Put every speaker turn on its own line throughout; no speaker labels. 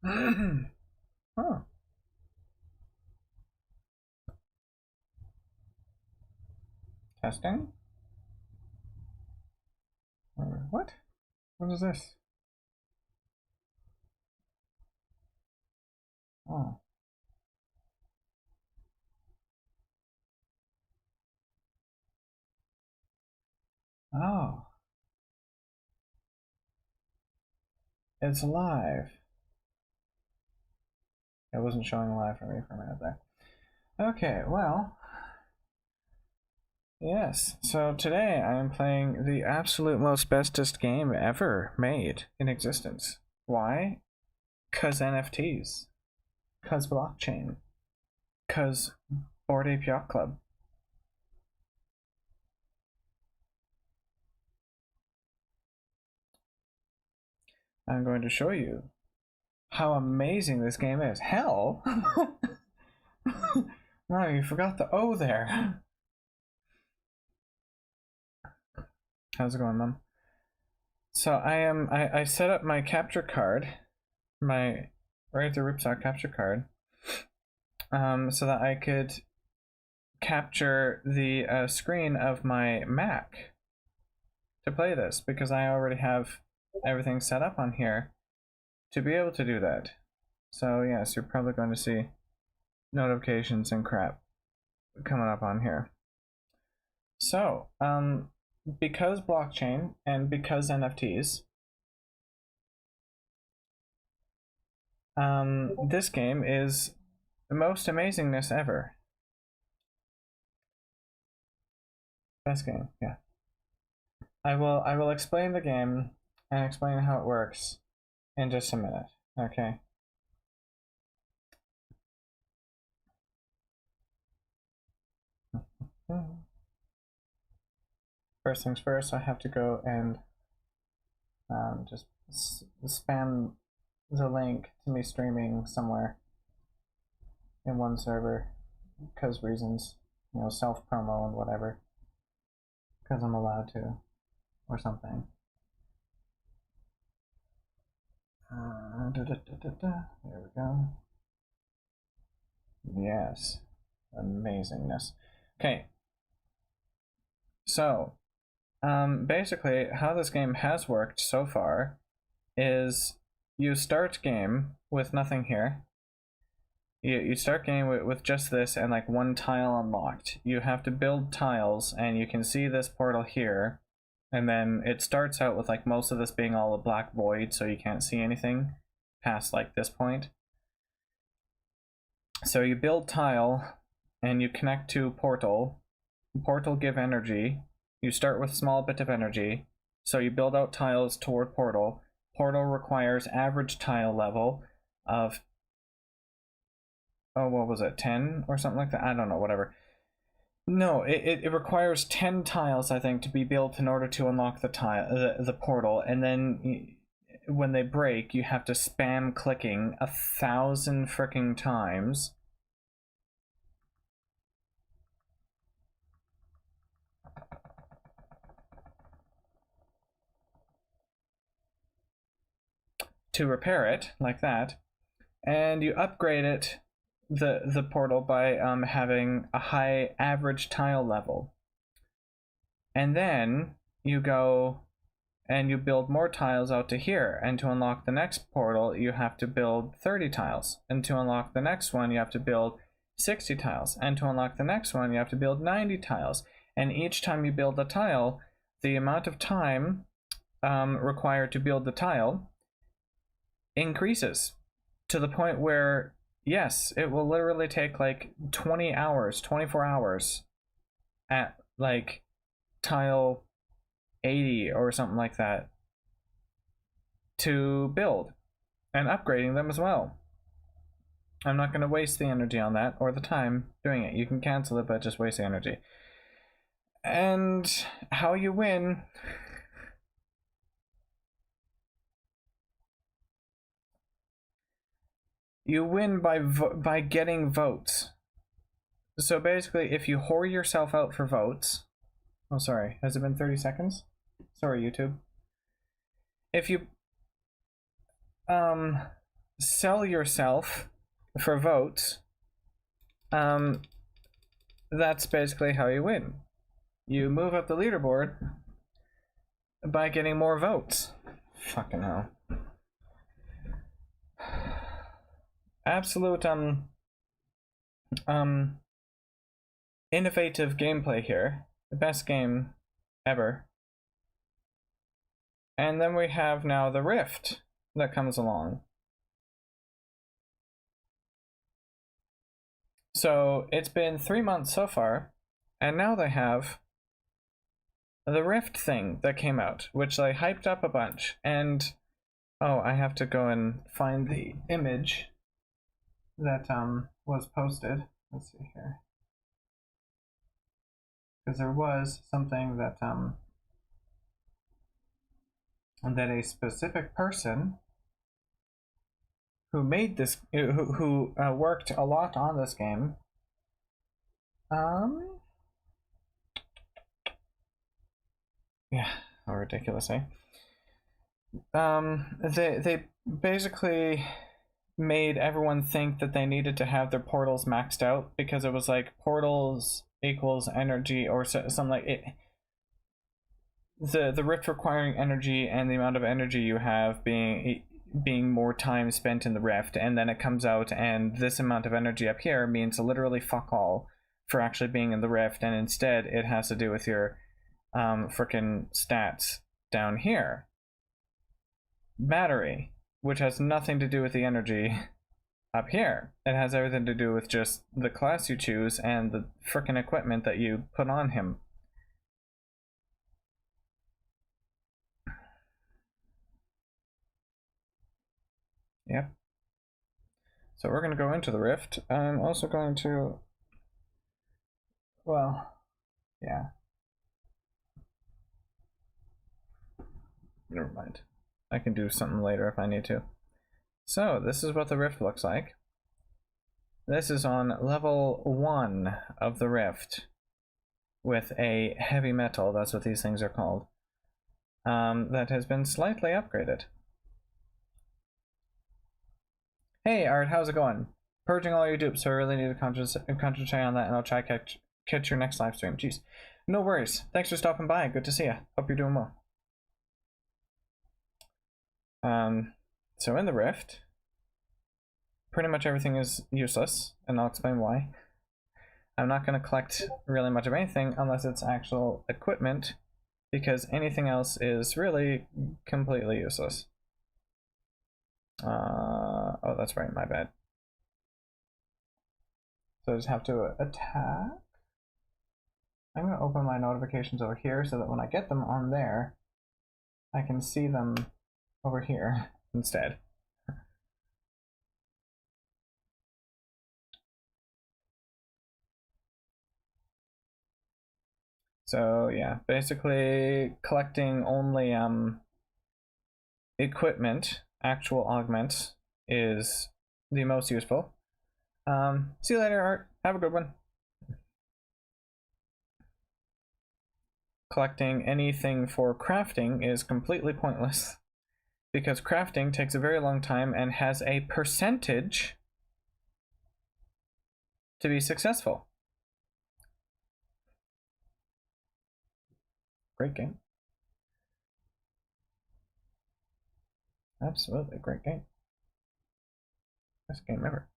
Oh. Testing? What? What is this? Oh. Oh. It's live. It wasn't showing live for me for a minute there. Okay, well. Yes, so today I am playing the absolute most bestest game ever made in existence. Why? Cause NFTs. Cause blockchain. Cause Bored Ape Yacht Club. I'm going to show you how amazing this game is. Hell! No, you forgot the O there. How's it going, Mom? So I set up my capture card, my right at the Ripsaw capture card, so that I could capture the screen of my Mac to play this, because I already have everything set up on here to be able to do that. So yes, you're probably going to see notifications and crap coming up on here. So because blockchain and because NFTs, this game is the most amazingness ever. Best game, yeah. I will explain the game and explain how it works in just a minute. Okay. First things first, I have to go and just spam the link to me streaming somewhere in one server, because reasons, you know, self promo and whatever, because I'm allowed to, or something. There we go. Yes, amazingness. Okay, so basically how this game has worked so far is you start game with nothing here. You start game with just this and like one tile unlocked. You have to build tiles, and you can see this portal here, and then it starts out with like most of this being all a black void, so you can't see anything past like this point. So you build tile and you connect to portal. Portal give energy. You start with small bit of energy, so you build out tiles toward portal. Portal requires average tile level of, oh, what was it, 10 or something like that? I don't know, whatever. No, it requires 10 tiles, I think, to be built in order to unlock the the portal, and then when they break, you have to spam clicking 1,000 freaking times. To repair it, like that, and you upgrade it, the portal, by having a high average tile level, and then you go and you build more tiles out to here, and to unlock the next portal you have to build 30 tiles, and to unlock the next one you have to build 60 tiles, and to unlock the next one you have to build 90 tiles, and each time you build a tile, the amount of time required to build the tile increases to the point where, yes, it will literally take like 20 hours, 24 hours at like tile 80 or something like that to build, and upgrading them as well. I'm not going to waste the energy on that or the time doing it. You can cancel it, but just waste the energy. And how you win, you win by getting votes. So basically, if you whore yourself out for votes, oh sorry, has it been 30 seconds? Sorry, YouTube. If you sell yourself for votes, that's basically how you win. You move up the leaderboard by getting more votes. Fucking hell. Absolute innovative gameplay here. The best game ever. And then we have now the Rift that comes along. So it's been 3 months so far, and now they have the Rift thing that came out, which they hyped up a bunch. And oh, I have to go and find the image that was posted. Let's see here, because there was something that a specific person who made this, who worked a lot on this game, yeah, how ridiculous, eh? They basically made everyone think that they needed to have their portals maxed out, because it was like portals equals energy or something like it. The Rift requiring energy and the amount of energy you have being more time spent in the Rift, and then it comes out and this amount of energy up here means literally fuck all for actually being in the Rift, and instead it has to do with your frickin' stats down here. Battery, which has nothing to do with the energy up here. It has everything to do with just the class you choose and the frickin' equipment that you put on him. Yep. So we're going to go into the Rift. I'm also going to, well, yeah. Never mind. I can do something later if I need to. So this is what the Rift looks like. This is on level 1 of the Rift with a heavy metal, that's what these things are called, that has been slightly upgraded. Hey Art, how's it going? Purging all your dupes, so I really need to concentrate on that, and I'll try to catch your next live stream. Jeez. No worries. Thanks for stopping by. Good to see you. Hope you're doing well. So in the Rift, pretty much everything is useless, and I'll explain why. I'm not going to collect really much of anything unless it's actual equipment, because anything else is really completely useless. Oh, that's right, my bad. So I just have to attack. I'm going to open my notifications over here so that when I get them on there, I can see them over here instead. So yeah, basically collecting only equipment, actual augments, is the most useful. See you later, Art. Have a good one. Collecting anything for crafting is completely pointless, because crafting takes a very long time and has a percentage to be successful. Great game. Absolutely great game. Best game ever.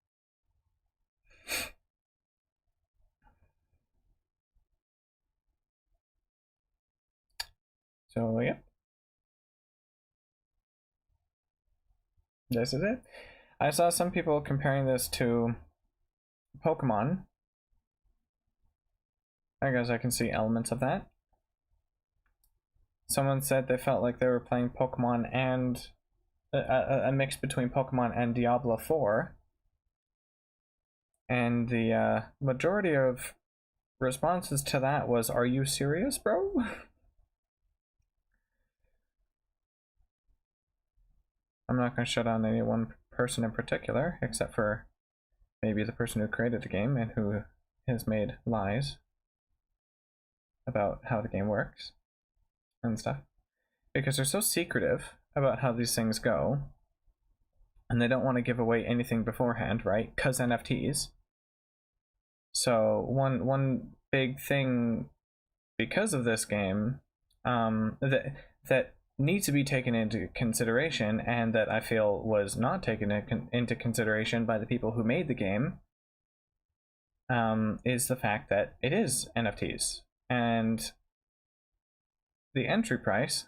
So yeah, this is it. I saw some people comparing this to Pokemon. I guess I can see elements of that. Someone said they felt like they were playing Pokemon and a mix between Pokemon and Diablo 4. And the majority of responses to that was, "Are you serious, bro?" I'm not going to shut down any one person in particular, except for maybe the person who created the game and who has made lies about how the game works and stuff, because they're so secretive about how these things go and they don't want to give away anything beforehand, right? Because NFTs. So one big thing because of this game that needs to be taken into consideration, and that I feel was not taken into consideration by the people who made the game, is the fact that it is NFTs. And the entry price,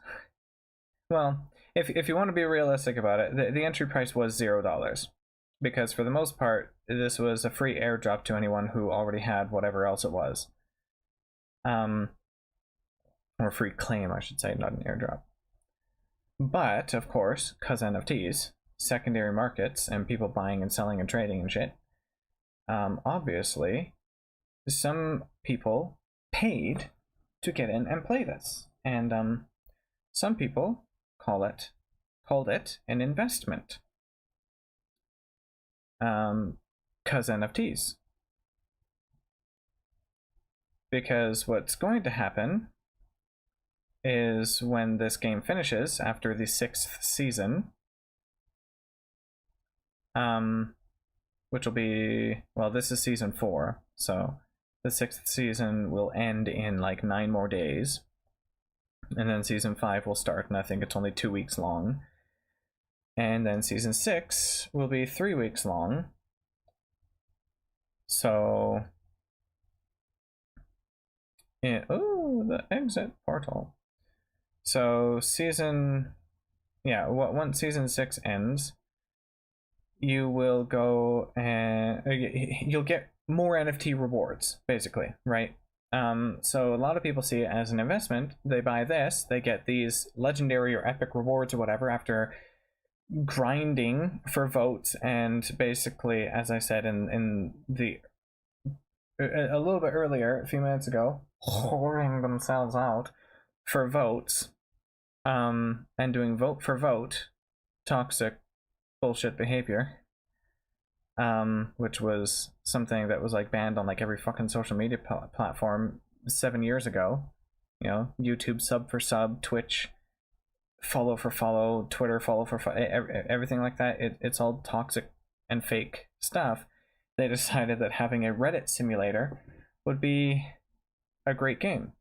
well, if you want to be realistic about it, the entry price was $0. Because for the most part, this was a free airdrop to anyone who already had whatever else it was. Or free claim, I should say, not an airdrop. But, of course, because NFTs, secondary markets, and people buying and selling and trading and shit, obviously, some people paid to get in and play this. And some people called it an investment. Because NFTs. Because what's going to happen is when this game finishes after the 6th season, which will be, well, this is season 4, so the 6th season will end in like 9 more days, and then season 5 will start, and I think it's only 2 weeks long, and then season 6 will be 3 weeks long. So the exit portal. So once season 6 ends, you will go and you'll get more NFT rewards, basically, right? So a lot of people see it as an investment. They buy this, they get these legendary or epic rewards or whatever after grinding for votes, and basically, as I said in the a little bit earlier, a few minutes ago, whoring themselves out for votes, and doing vote for vote toxic bullshit behavior, which was something that was like banned on like every fucking social media platform 7 years ago. You know, YouTube sub for sub, Twitch follow for follow, Twitter follow for everything like that. It's all toxic and fake stuff. They decided that having a Reddit simulator would be a great game.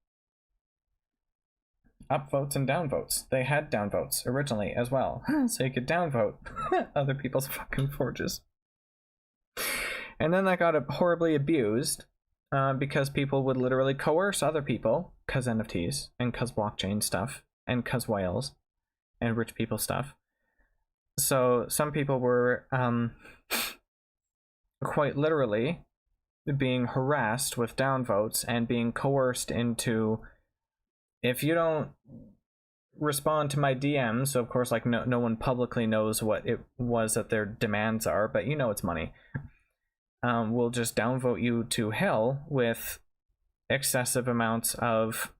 Upvotes and downvotes. They had downvotes originally as well, so you could downvote other people's fucking forges. And then that got horribly abused because people would literally coerce other people, because NFTs, and because blockchain stuff, and because whales, and rich people stuff. So some people were quite literally being harassed with downvotes and being coerced into, if you don't respond to my DMs, so of course, like, no one publicly knows what it was that their demands are, but you know it's money, we'll just downvote you to hell with excessive amounts of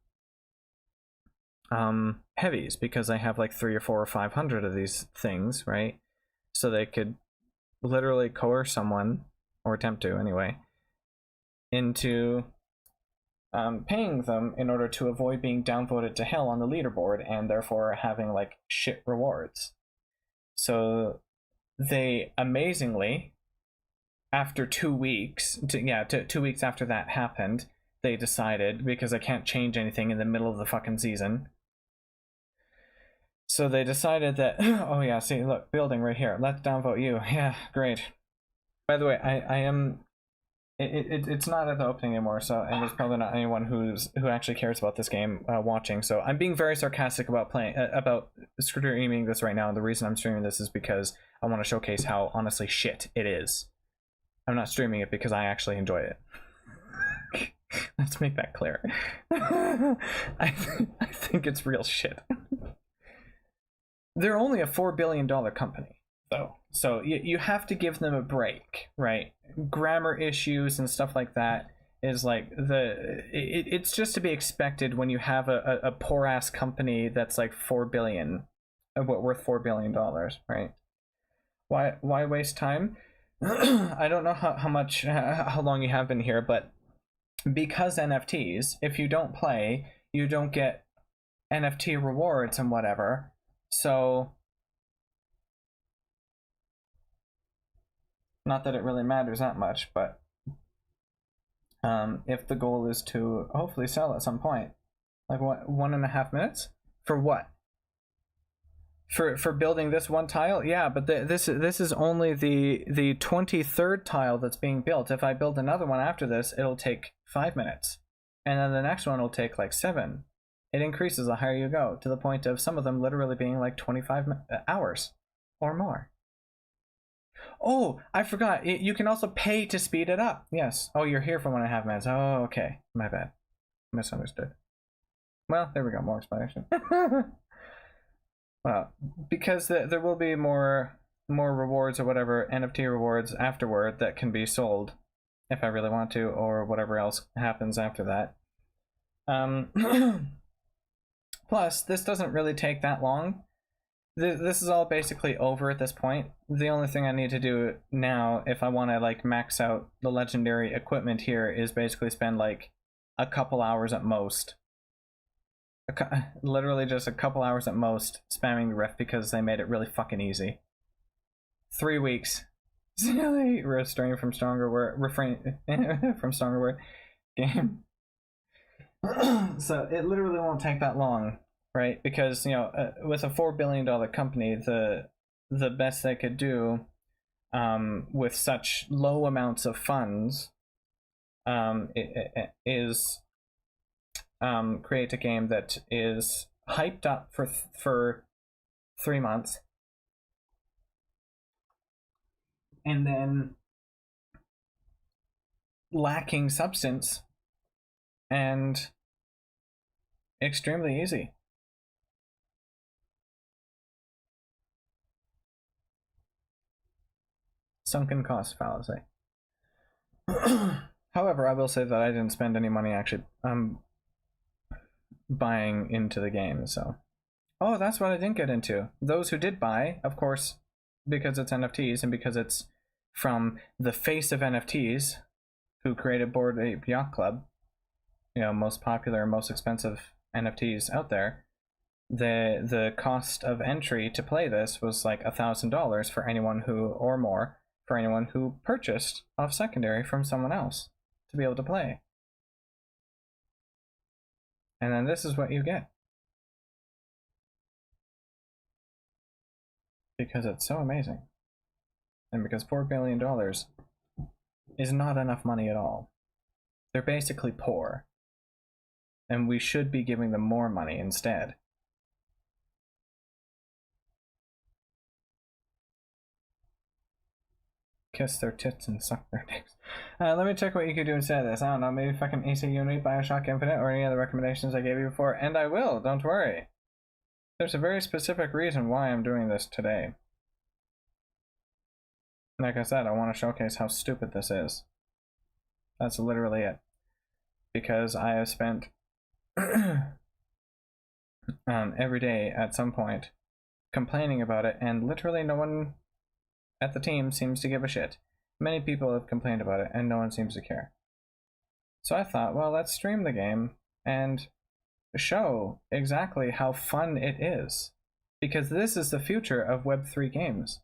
heavies, because I have like 3 or 4 or 500 of these things, right? So they could literally coerce someone, or attempt to anyway, into paying them in order to avoid being downvoted to hell on the leaderboard, and therefore having like shit rewards. So they amazingly, after 2 weeks, 2 weeks after that happened, they decided, because I can't change anything in the middle of the fucking season, so they decided that, oh yeah, see, look, building right here, let's downvote you. Yeah, great. By the way, I am, it's not at the opening anymore, so, and there's probably not anyone who actually cares about this game watching, so I'm being very sarcastic about about streaming this right now, and the reason I'm streaming this is because I want to showcase how honestly shit it is. I'm not streaming it because I actually enjoy it. Let's make that clear. I think it's real shit. They're only a $4 billion company, though, so you have to give them a break, right? Grammar issues and stuff like that is like it's just to be expected when you have a poor ass company that's like $4 billion, worth $4 billion, right? Why waste time? I don't know how long you have been here, but because NFTs, if you don't play, you don't get NFT rewards and whatever. So Not that it really matters that much, but if the goal is to hopefully sell at some point, like what, 1.5 minutes for what? For building this one tile? Yeah, but this is only the 23rd tile that's being built. If I build another one after this, it'll take 5 minutes, and then the next one will take like 7. It increases the higher you go, to the point of some of them literally being like 25 hours or more. Oh, I forgot. You can also pay to speed it up. Yes. Oh, you're here for 1.5 minutes. Oh, okay. My bad. Misunderstood. Well, there we go. More explanation. Well, because there will be more rewards or whatever, NFT rewards afterward that can be sold if I really want to, or whatever else happens after that. Plus, this doesn't really take that long. This is all basically over at this point. The only thing I need to do now, if I want to like max out the legendary equipment here, is basically spend like a couple hours at most. Literally just a couple hours at most spamming the rift because they made it really fucking easy. 3 weeks. Restrain from stronger word. Refrain from stronger word. Game. So it literally won't take that long, right? Because, you know, with a $4 billion company, the best they could do with such low amounts of funds is create a game that is hyped up for 3 months, and then lacking substance and extremely easy. Sunken cost fallacy. However, I will say that I didn't spend any money actually buying into the game, so. Oh, that's what I didn't get into. Those who did buy, of course, because it's NFTs and because it's from the face of NFTs, who created Bored Ape Yacht Club, you know, most popular, most expensive NFTs out there. The cost of entry to play this was like $1,000 for anyone who, or more, for anyone who purchased off secondary from someone else to be able to play. And then this is what you get. Because it's so amazing. And because $4 billion is not enough money at all. They're basically poor. And we should be giving them more money instead. Kiss their tits and suck their dicks. Let me check what you could do instead of this. I don't know, maybe fucking AC Unity, Bioshock Infinite, or any other recommendations I gave you before. And I will, don't worry. There's a very specific reason why I'm doing this today. Like I said, I want to showcase how stupid this is. That's literally it. Because I have spent every day at some point complaining about it, and literally no one at the team seems to give a shit. Many people have complained about it, and no one seems to care. So I thought, well, let's stream the game and show exactly how fun it is. Because this is the future of Web3 games.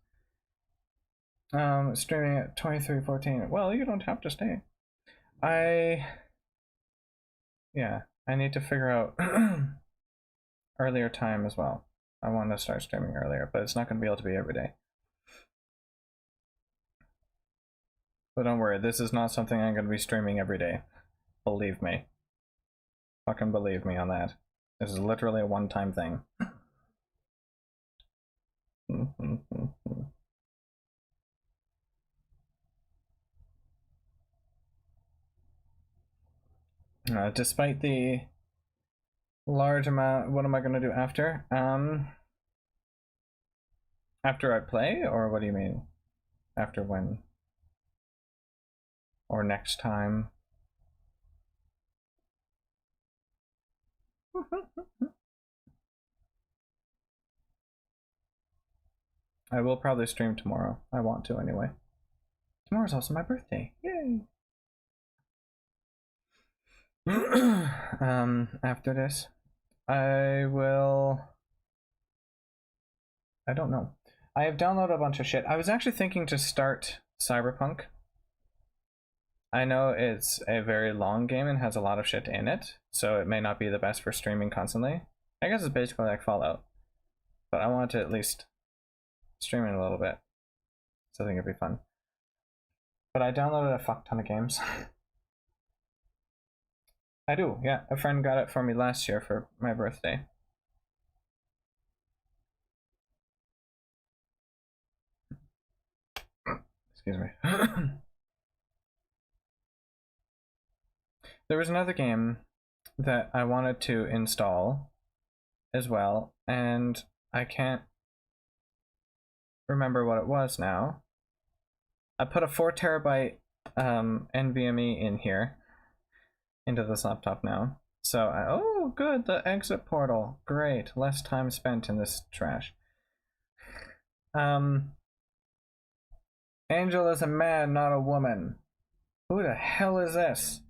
Streaming at 23:14. Well, you don't have to stay. Yeah, I need to figure out earlier time as well. I want to start streaming earlier, but it's not going to be able to be every day. But don't worry, this is not something I'm going to be streaming every day. Believe me. Fucking believe me on that. This is literally a one-time thing. Despite the large amount, what am I going to do after? After I play, or what do you mean? After when? Or next time? I will probably stream tomorrow. I want to anyway. Tomorrow's also my birthday. Yay! After this, I don't know. I have downloaded a bunch of shit. I was actually thinking to start Cyberpunk. I know it's a very long game and has a lot of shit in it, so it may not be the best for streaming constantly. I guess it's basically like Fallout, but I want to at least stream it a little bit, so I think it'd be fun. But I downloaded a fuck ton of games. I do, yeah. A friend got it for me last year for my birthday. Excuse me. There was another game that I wanted to install as well, and I can't remember what it was now. I put a 4 terabyte NVMe in here, into this laptop now. So, oh good, the exit portal. Great, less time spent in this trash. Angel is a man, not a woman. Who the hell is this?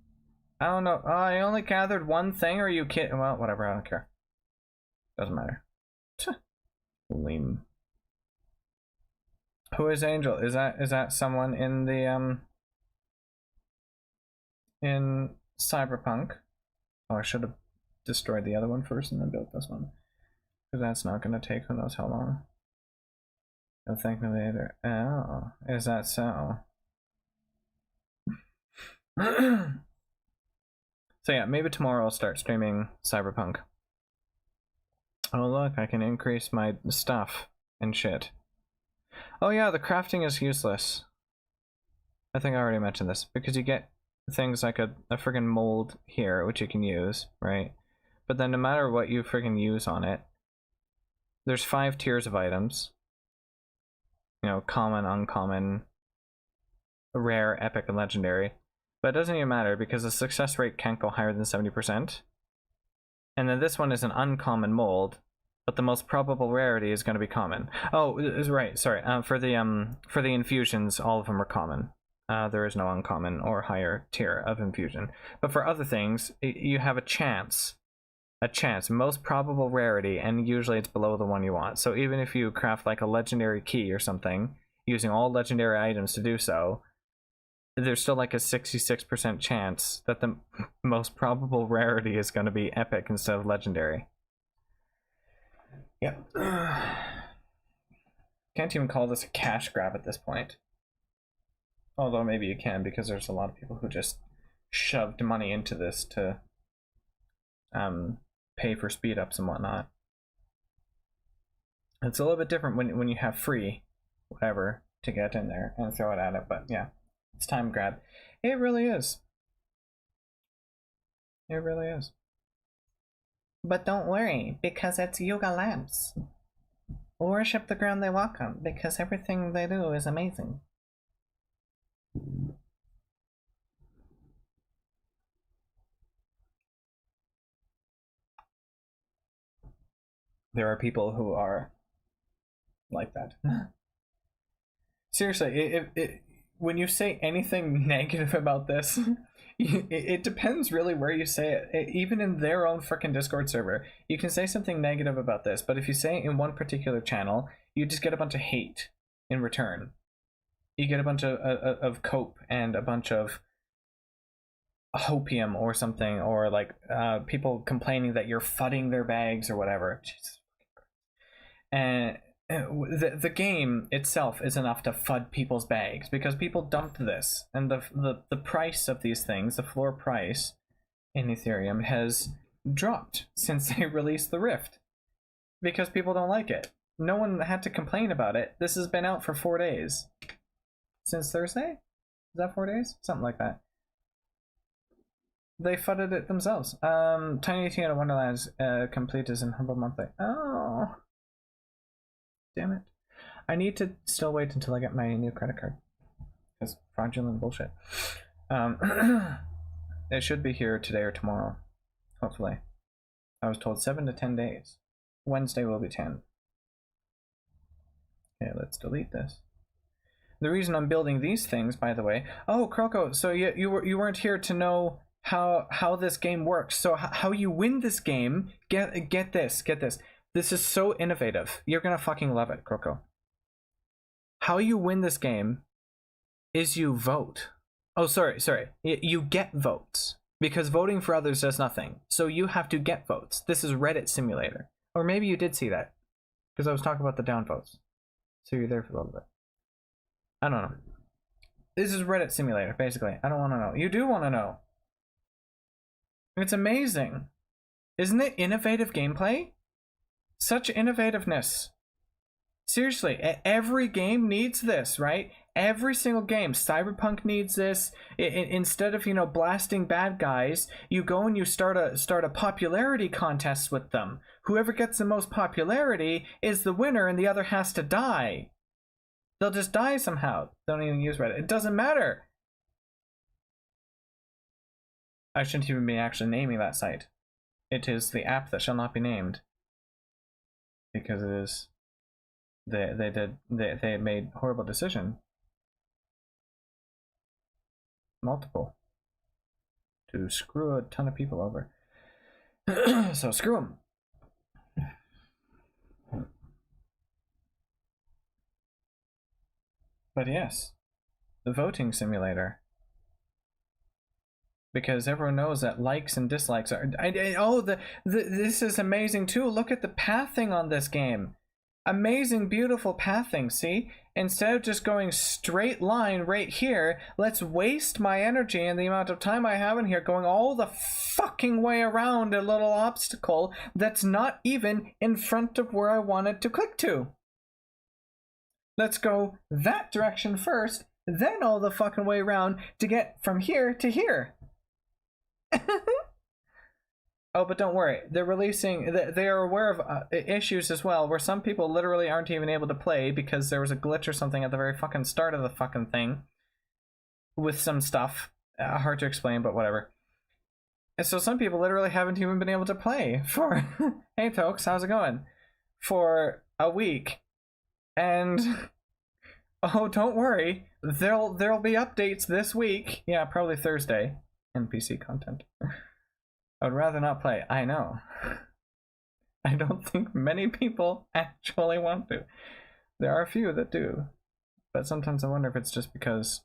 I don't know. Oh, I only gathered one thing, or are you kidding? Well, whatever, I don't care. Doesn't matter. Lame. Who is Angel? Is that someone in the in Cyberpunk? Oh, I should have destroyed the other one first and then built this one, because that's not gonna take who knows how long. I'll thank me later. Oh, is that so? So yeah, maybe tomorrow I'll start streaming Cyberpunk. Oh look, I can increase my stuff and shit. Oh yeah, the crafting is useless. I think I already mentioned this, because you get things like a friggin' mold here, which you can use, right? But then no matter what you friggin' use on it, there's 5 tiers of items. You know, common, uncommon, rare, epic, and legendary. But it doesn't even matter, because the success rate can't go higher than 70%. And then this one is an uncommon mold, but the most probable rarity is going to be common. Oh, right, sorry. For the infusions, all of them are common. There is no uncommon or higher tier of infusion. But for other things, you have a chance, most probable rarity, and usually it's below the one you want. So even if you craft like a legendary key or something, using all legendary items to do so, there's still like a 66% chance that the most probable rarity is going to be epic instead of legendary. Yep. Can't even call this a cash grab at this point. Although maybe you can, because there's a lot of people who just shoved money into this to pay for speed ups and whatnot. It's a little bit different when you have free whatever to get in there and throw it at it, but yeah, it's time grab. It really is. It really is. But don't worry, because it's Yuga Labs. Worship the ground they walk on, because everything they do is amazing. There are people who are like that. Seriously, when you say anything negative about this, it depends really where you say it. Even in their own freaking Discord server, you can say something negative about this, but if you say it in one particular channel, you just get a bunch of hate in return. You get a bunch of cope and a bunch of hopium or something, or like people complaining that you're fudding their bags or whatever. Jesus. And the game itself is enough to fud people's bags, because people dumped this, and the price of these things, the floor price in Ethereum, has dropped since they released the Rift, because people don't like it. No one had to complain about it. This has been out for 4 days. Since Thursday? Is that 4 days? Something like that. They fudded it themselves. Tiny Tina at Wonderlands complete is in Humble Monthly. Oh. Damn it. I need to still wait until I get my new credit card, because fraudulent bullshit. It should be here today or tomorrow, hopefully. I was told 7 to 10 days. Wednesday will be 10. Okay, let's delete this. The reason I'm building these things, by the way. Oh, Croco, so you weren't here to know how this game works. So how you win this game? Get this. This is so innovative. You're gonna fucking love it, Croco. How you win this game is you vote. Oh, sorry. You get votes. Because voting for others does nothing. So you have to get votes. This is Reddit Simulator. Or maybe you did see that. Because I was talking about the downvotes. So you're there for a little bit. I don't know. This is Reddit Simulator, basically. I don't want to know. You do want to know. It's amazing. Isn't it innovative gameplay? Such innovativeness. Seriously, every game needs this, right? Every single game. Cyberpunk needs this. Instead of, blasting bad guys, you go and you start a popularity contest with them. Whoever gets the most popularity is the winner, and the other has to die. They'll just die somehow. Don't even use Reddit. It doesn't matter. I shouldn't even be actually naming that site. It is the app that shall not be named. Because it is... They made horrible decision. Multiple. To screw a ton of people over. So screw them. But yes, the voting simulator. Because everyone knows that likes and dislikes are... this is amazing too. Look at the pathing on this game. Amazing, beautiful pathing, see? Instead of just going straight line right here, let's waste my energy and the amount of time I have in here going all the fucking way around a little obstacle that's not even in front of where I wanted to click to. Let's go that direction first, then all the fucking way around to get from here to here. Oh, but don't worry. They're releasing... They are aware of issues as well, where some people literally aren't even able to play because there was a glitch or something at the very fucking start of the fucking thing. With some stuff. Hard to explain, but whatever. And so some people literally haven't even been able to play for... Hey, folks, how's it going? For a week. And... Oh, don't worry. There'll be updates this week. Yeah, probably Thursday. NPC content. I would rather not play. I know. I don't think many people actually want to. There are a few that do. But sometimes I wonder if it's just because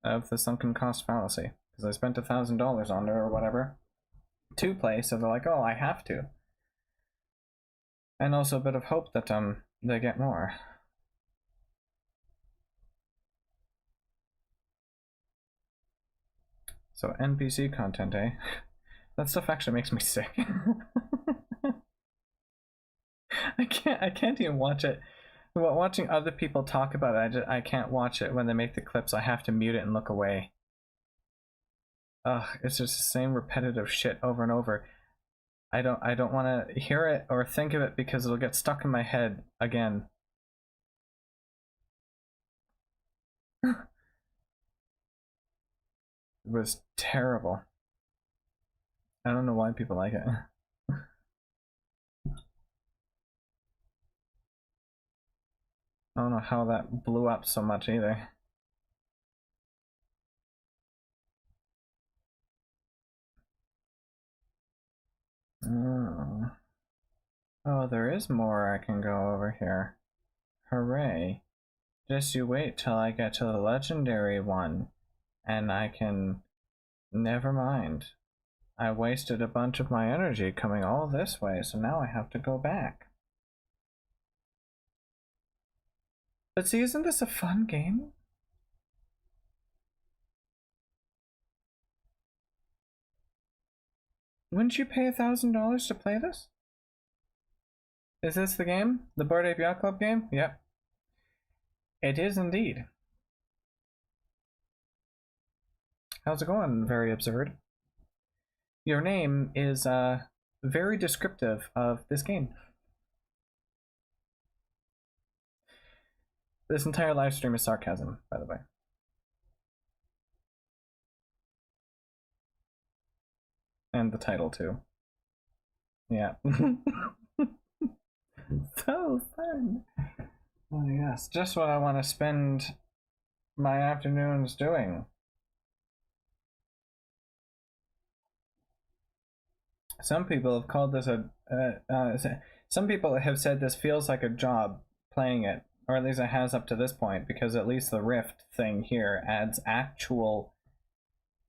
of the sunken cost fallacy. Because I spent $1,000 on it or whatever to play, so they're like, oh, I have to. And also a bit of hope that they get more. So NPC content, eh? That stuff actually makes me sick. I can't even watch it. Watching other people talk about it, I can't watch it when they make the clips. I have to mute it and look away. Ugh, it's just the same repetitive shit over and over. I don't want to hear it or think of it because it'll get stuck in my head again. It was terrible. I don't know why people like it. I don't know how that blew up so much either. Oh, there is more I can go over here. Hooray. Just you wait till I get to the legendary one, and I can... Never mind. I wasted a bunch of my energy coming all this way, so now I have to go back. But see, isn't this a fun game? Wouldn't you pay $1,000 to play this? Is this the game? The Bored Ape Yacht Club game? Yep. It is indeed. How's it going? Very absurd. Your name is very descriptive of this game. This entire live stream is sarcasm, by the way. And the title, too. Yeah. So fun. Oh, yes. Just what I want to spend my afternoons doing. Some people have called this some people have said this feels like a job playing it or at least it has up to this point, because at least the Rift thing here adds actual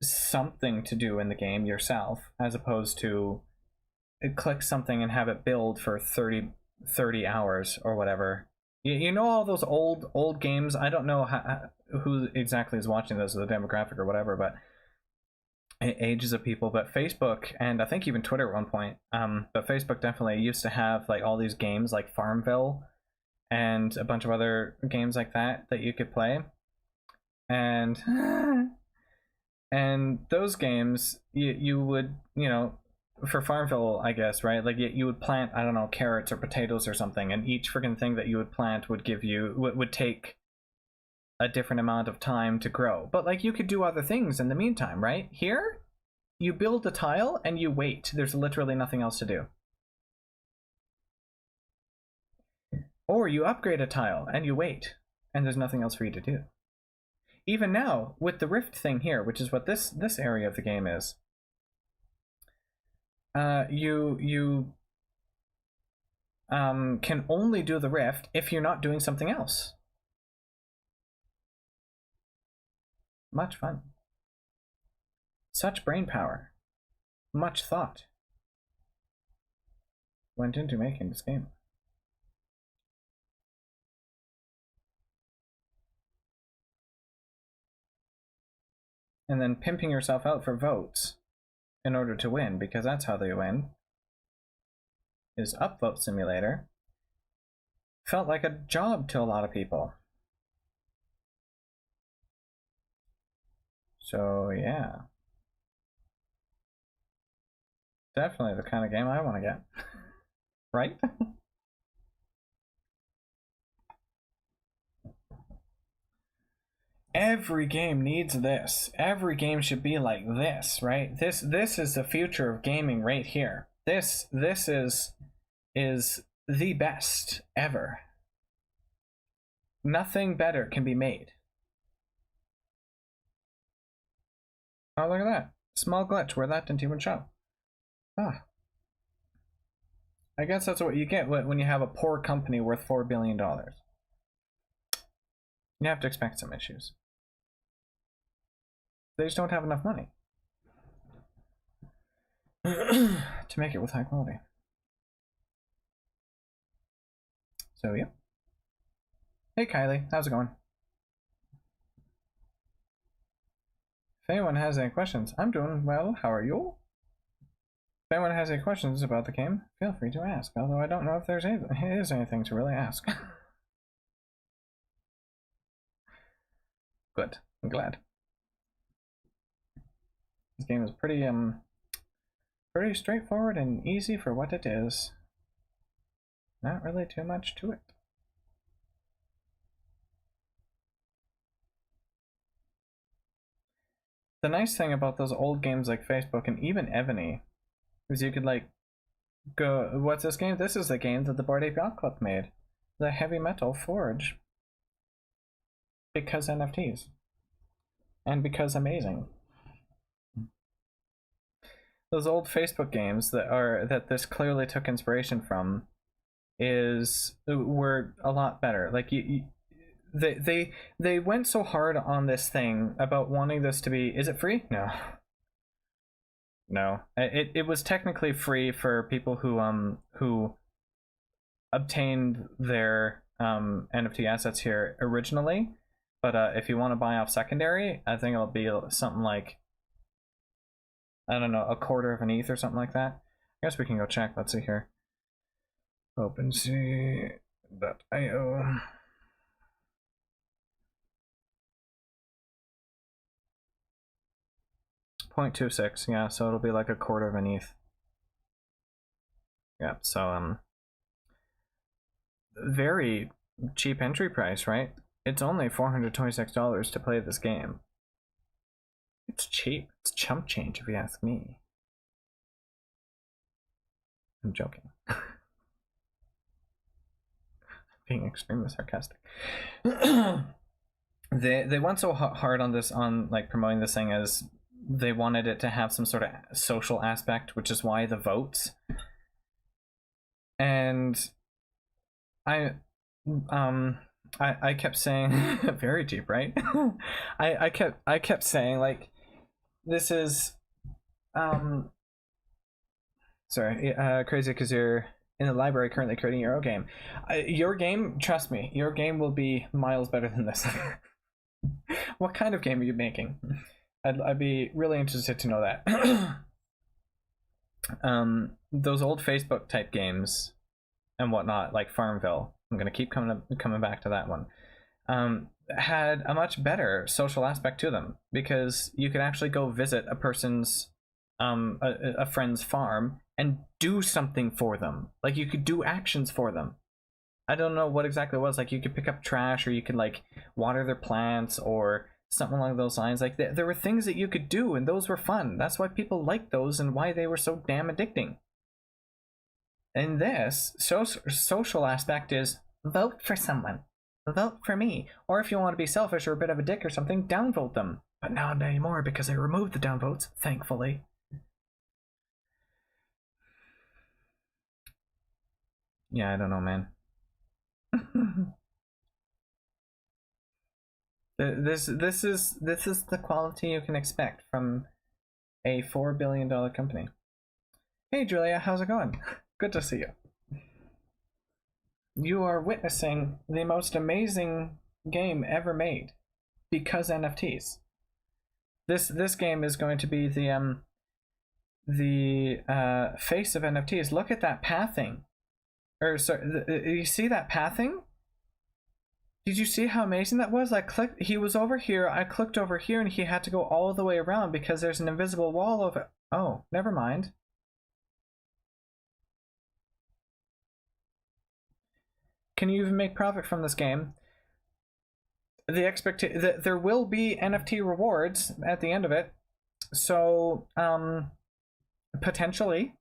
something to do in the game yourself, as opposed to click something and have it build for 30 hours or whatever. You know, all those old games, I don't know who exactly is watching this, the demographic or whatever, but ages of people, but Facebook, and I think even Twitter at one point, but Facebook definitely used to have like all these games like Farmville and a bunch of other games like that you could play, and and those games you would, you know, for Farmville, I guess, right, like you would plant, I don't know, carrots or potatoes or something, and each freaking thing that you would plant would give you, would take a different amount of time to grow. But like you could do other things in the meantime, right? Here, you build a tile and you wait. There's literally nothing else to do. Or you upgrade a tile and you wait, and there's nothing else for you to do. Even now, with the Rift thing here, which is what this area of the game is, you can only do the Rift if you're not doing something else. Much fun. Such brain power. Much thought went into making this game. And then pimping yourself out for votes in order to win, because that's how they win, is Upvote Simulator. Felt like a job to a lot of people. So yeah, definitely the kind of game I want to get. Right? Every game needs this. Every game should be like this, right? This is the future of gaming right here. This is the best ever. Nothing better can be made. Oh, look at that. Small glitch where that didn't even show. Ah. I guess that's what you get when you have a poor company worth $4 billion. You have to expect some issues. They just don't have enough money to make it with high quality. So, yeah. Hey, Kylie. How's it going? If anyone has any questions, I'm doing well. How are you? If anyone has any questions about the game, feel free to ask. Although I don't know if there is anything to really ask. Good. I'm glad. This game is pretty straightforward and easy for what it is. Not really too much to it. The nice thing about those old games like Facebook and even Ebony is you could like go, what's this game? This is the game that the Bored Ape Yacht Club made. The Heavy Metal Forge. Because NFTs. And because amazing. Those old Facebook games that this clearly took inspiration from were a lot better. Like they went so hard on this thing about wanting this to be, is it free? No. It was technically free for people who obtained their NFT assets here originally, but if you want to buy off secondary, I think it'll be something like, I don't know, a quarter of an ETH or something like that. I guess we can go check. Let's see here. OpenSea.io. 0.26, yeah, so it'll be like a quarter of an ETH. Yeah, so very cheap entry price, right? It's only $426 to play this game. It's cheap. It's chump change if you ask me. I'm joking. Being extremely sarcastic. They went so hard on this, on like promoting this thing, as they wanted it to have some sort of social aspect, which is why the votes. And I I kept saying very deep, right? I kept saying like this is sorry, crazy because you're in the library currently creating your own game. Your game, trust me, your game will be miles better than this. What kind of game are you making? I'd be really interested to know that. Those old Facebook type games and whatnot, like Farmville. I'm gonna keep coming back to that one. Had a much better social aspect to them because you could actually go visit a person's a friend's farm and do something for them. Like you could do actions for them. I don't know what exactly it was. Like you could pick up trash or you could like water their plants or something along those lines. Like there were things that you could do and those were fun. That's why people liked those and why they were so damn addicting. And this social aspect is vote for someone. Vote for me. Or if you want to be selfish or a bit of a dick or something, downvote them. But now not anymore because they removed the downvotes, thankfully. Yeah, I don't know, man. this is the quality you can expect from a $4 billion company. Hey Julia, how's it going? Good to see you. You are witnessing the most amazing game ever made because NFTs. This game is going to be the face of NFTs. Look at that pathing. Or sorry, you see that pathing? Did you see how amazing that was? He was over here, I clicked over here, and he had to go all the way around because there's an invisible wall over. Oh, never mind. Can you even make profit from this game? There will be NFT rewards at the end of it, so potentially,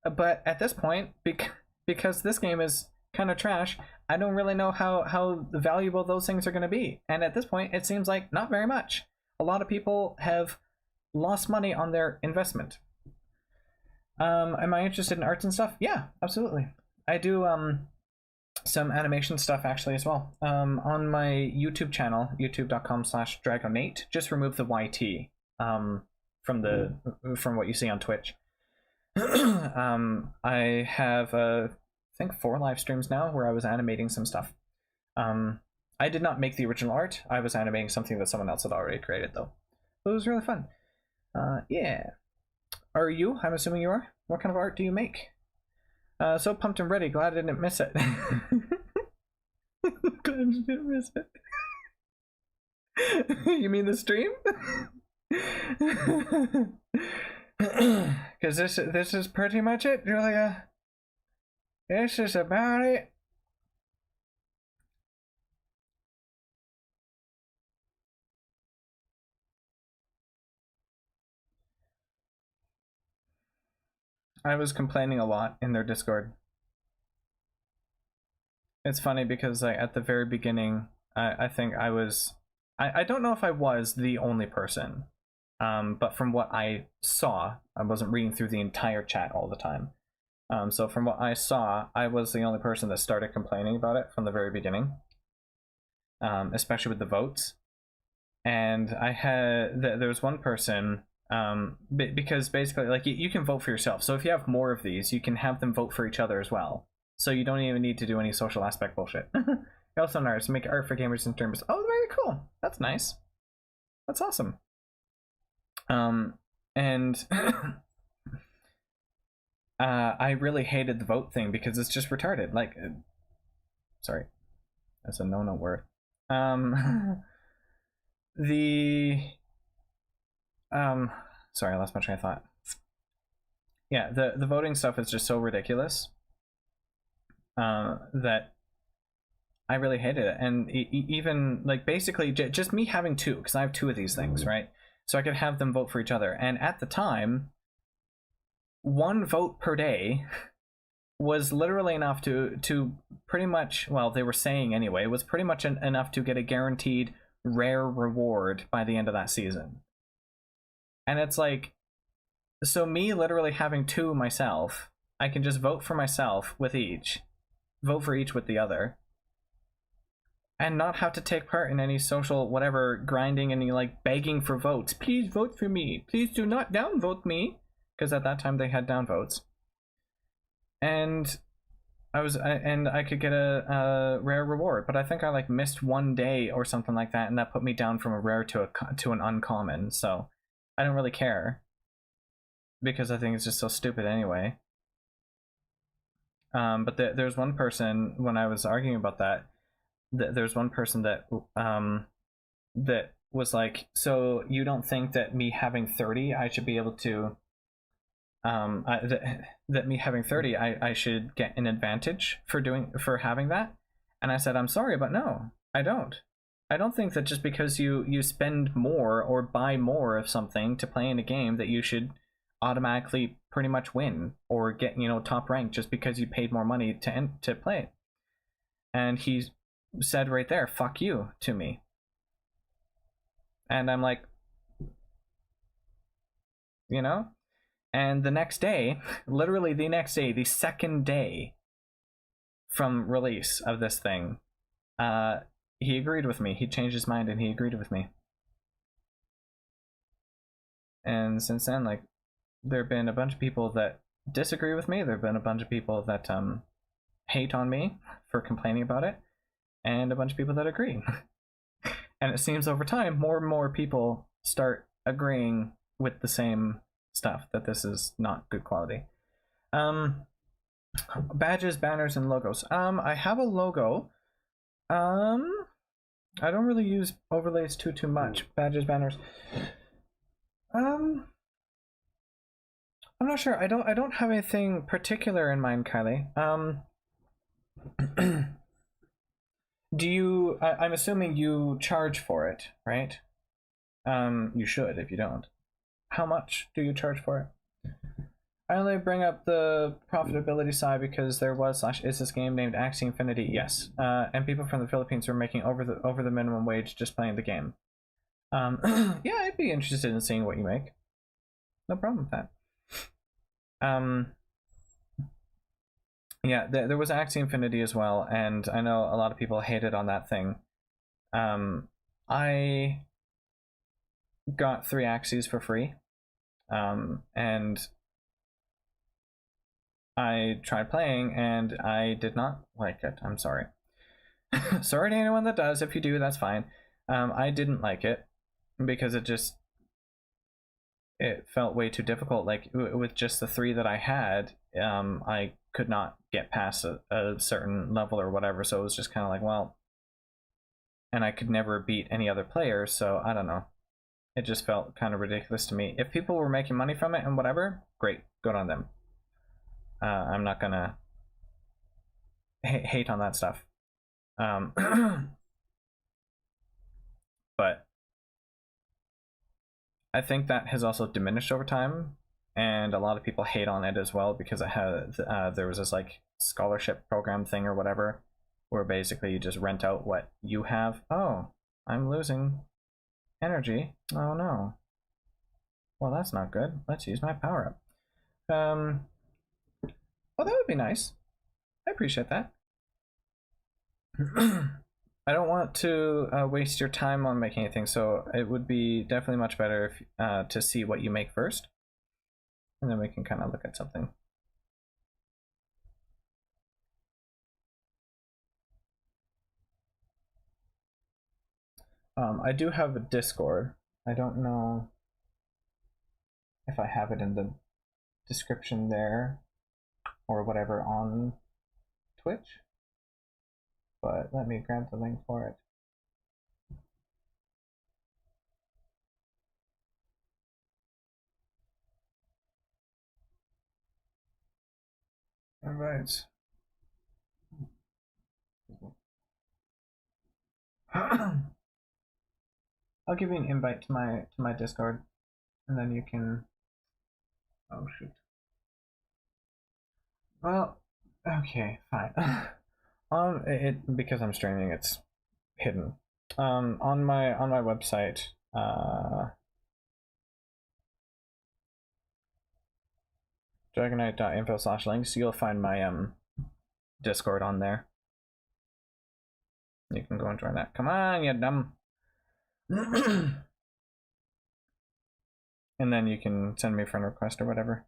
but at this point, because this game is kind of trash, I don't really know how valuable those things are going to be. And at this point, it seems like not very much. A lot of people have lost money on their investment. Am I interested in arts and stuff? Yeah, absolutely. I do some animation stuff actually as well. On my YouTube channel, youtube.com/dragonate, just remove the YT from what you see on Twitch. I have I think 4 live streams now where I was animating some stuff. I did not make the original art. I was animating something that someone else had already created though. It was really fun. Yeah. Are you? I'm assuming you are. What kind of art do you make? So pumped and ready. Glad I didn't miss it. Glad I didn't miss it. You mean the stream? Because this is pretty much it, Julia. This is about it. I was complaining a lot in their Discord. It's funny because like at the very beginning, I think I was, I don't know if I was the only person, but from what I saw, I wasn't reading through the entire chat all the time. So from what I saw, I was the only person that started complaining about it from the very beginning, especially with the votes. And I had there was one person, because basically like you can vote for yourself. So if you have more of these, you can have them vote for each other as well. So you don't even need to do any social aspect bullshit. You're also an artist, make art for gamers and terms. Oh, very cool. That's nice. That's awesome. And I really hated the vote thing because it's just retarded. Like, sorry, that's a no word. Sorry, I lost my train of thought. Yeah, the voting stuff is just so ridiculous. That I really hated it. And even like basically just me having 2, because I have 2 of these things, right? So I could have them vote for each other. And at the time, 1 vote per day was literally enough to pretty much, well, they were saying anyway, was pretty much enough to get a guaranteed rare reward by the end of that season. And it's like, so me literally having 2 myself, I can just vote for myself with each, vote for each with the other, and not have to take part in any social whatever grinding and like begging for votes. Please vote for me. Please do not downvote me, because at that time they had downvotes. And I could get a rare reward, but I think I like missed one day or something like that, and that put me down from a rare to an uncommon. So I don't really care, because I think it's just so stupid anyway. But there's one person, when I was arguing about that, there's one person that that was like, so you don't think that me having 30 I should be able to that me having 30 I should get an advantage for having that? And I said, I'm sorry, but no, I don't think that just because you spend more or buy more of something to play in a game that you should automatically pretty much win or get, you know, top rank just because you paid more money to play it. And he said right there, fuck you, to me. And I'm like, you know? And the next day, literally the next day, the second day from release of this thing, he agreed with me. He changed his mind and he agreed with me. And since then, like, there have been a bunch of people that disagree with me. There have been a bunch of people that hate on me for complaining about it, and a bunch of people that agree. And it seems over time, more and more people start agreeing with the same stuff, that this is not good quality. Badges, banners, and logos. I have a logo. I don't really use overlays too much. Badges, banners. I'm not sure. I don't have anything particular in mind, Kylie. Do you? I'm assuming you charge for it, right? You should if you don't. How much do you charge for it? I only bring up the profitability side because there was is this game named Axie Infinity? Yes. And people from the Philippines were making over the minimum wage just playing the game. Yeah, I'd be interested in seeing what you make. No problem with that. Yeah, there was Axie Infinity as well, and I know a lot of people hated on that thing. I got 3 Axies for free, and I tried playing, and I did not like it. I'm sorry. Sorry to anyone that does. If you do, that's fine. I didn't like it because it felt way too difficult. Like, with just the 3 that I had, I could not get past a certain level or whatever, so it was just kind of like, well, and I could never beat any other player, so I don't know. It just felt kind of ridiculous to me. If people were making money from it and whatever, great, good on them. I'm not gonna hate on that stuff. But I think that has also diminished over time, and a lot of people hate on it as well because it had there was this like scholarship program thing or whatever, where basically you just rent out what you have. Oh, I'm losing energy. Oh no. Well, that's not good. Let's use my power up. Well, that would be nice. I appreciate that. I don't want to waste your time on making anything, so it would be definitely much better if to see what you make first, and then we can kind of look at something. I do have a Discord. I don't know if I have it in the description there or whatever on Twitch, but let me grab the link for it. All right. I'll give you an invite to my Discord, and then you can. Oh shoot. Well, okay, fine. It because I'm streaming, it's hidden. On my website, dragonite.info/links, you'll find my Discord on there. You can go and join that. Come on, you dumb. And then you can send me a friend request or whatever.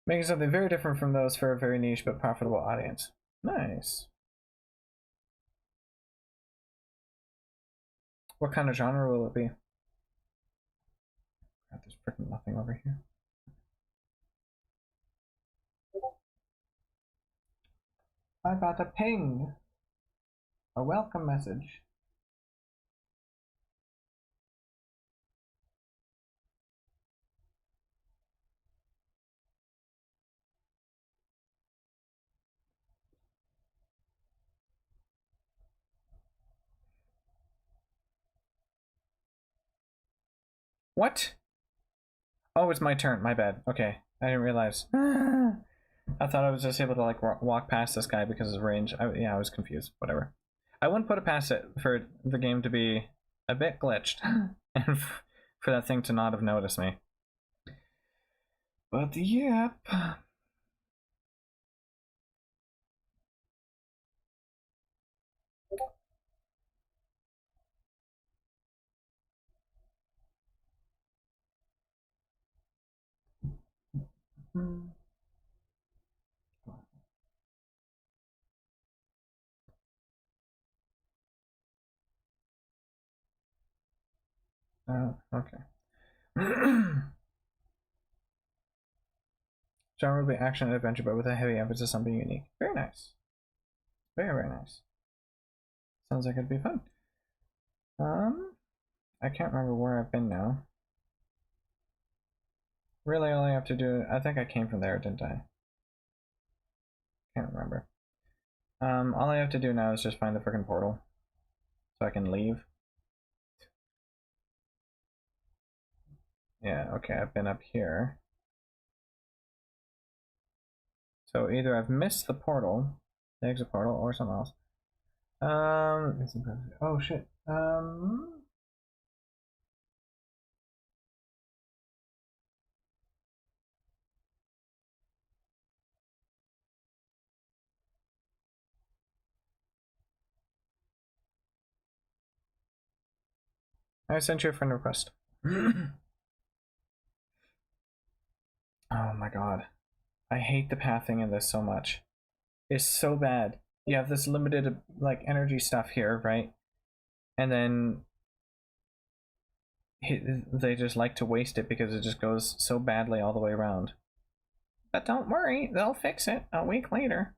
Making something very different from those for a very niche but profitable audience. Nice. What kind of genre will it be? God, there's freaking nothing over here. I got a ping. A welcome message. What? Oh, it's my turn. My bad. Okay. I didn't realize. I thought I was just able to like walk past this guy because of range. Yeah, I was confused. Whatever. I wouldn't put it past it for the game to be a bit glitched and for that thing to not have noticed me. But yep. Okay. Genre will be action and adventure, but with a heavy emphasis on being unique. Very nice. Very, very nice. Sounds like it'd be fun. I can't remember where I've been now. Really, all I have to do... I think I came from there, didn't I? Can't remember. All I have to do now is just find the freaking portal. So I can leave. Yeah, okay, I've been up here. So either I've missed the portal, the exit portal, or something else. Oh shit. I sent you a friend request. Oh my god. I hate the pathing in this so much. It's so bad. You have this limited like energy stuff here, right? And then they just like to waste it because it just goes so badly all the way around. But don't worry, they'll fix it a week later.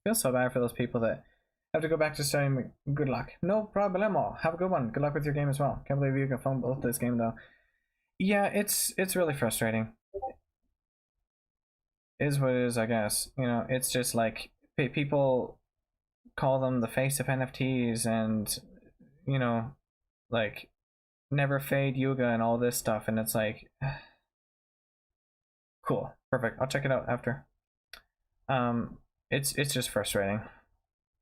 I feel so bad for those people that have to go back to studying. Good luck. No problemo. Have a good one. Good luck with your game as well. Can't believe you can phone both this game though. Yeah, it's really frustrating. It is what it is, I guess. You know, it's just like people call them the face of NFTs and, you know, like never fade Yuga and all this stuff, and it's like cool, perfect. I'll check it out after. It's just frustrating.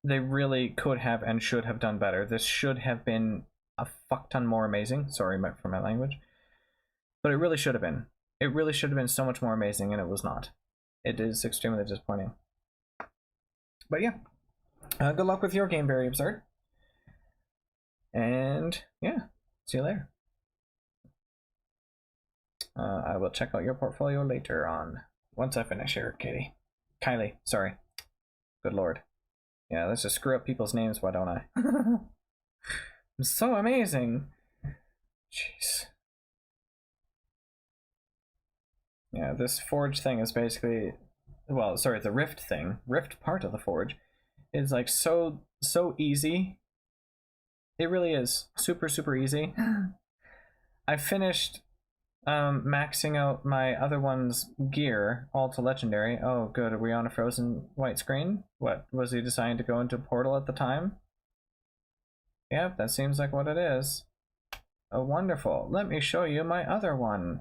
They really could have and should have done better. This should have been a fuck ton more amazing. Sorry for my language, but it really should have been. It really should have been so much more amazing, and it was not. It is extremely disappointing. But yeah, good luck with your game, Very Absurd. And yeah, see you later. I will check out your portfolio later on once I finish here, Katie. Kylie, sorry. Good lord. Yeah, let's just screw up people's names, why don't I? It's so amazing. Jeez. Yeah, this forge thing is basically, well, sorry, the rift thing, rift part of the forge is like so easy. It really is super easy. I finished maxing out my other one's gear all to legendary. Oh good, are we on a frozen white screen? What, was he deciding to go into a portal at the time? Yep, that seems like what it is. Oh wonderful, let me show you my other one,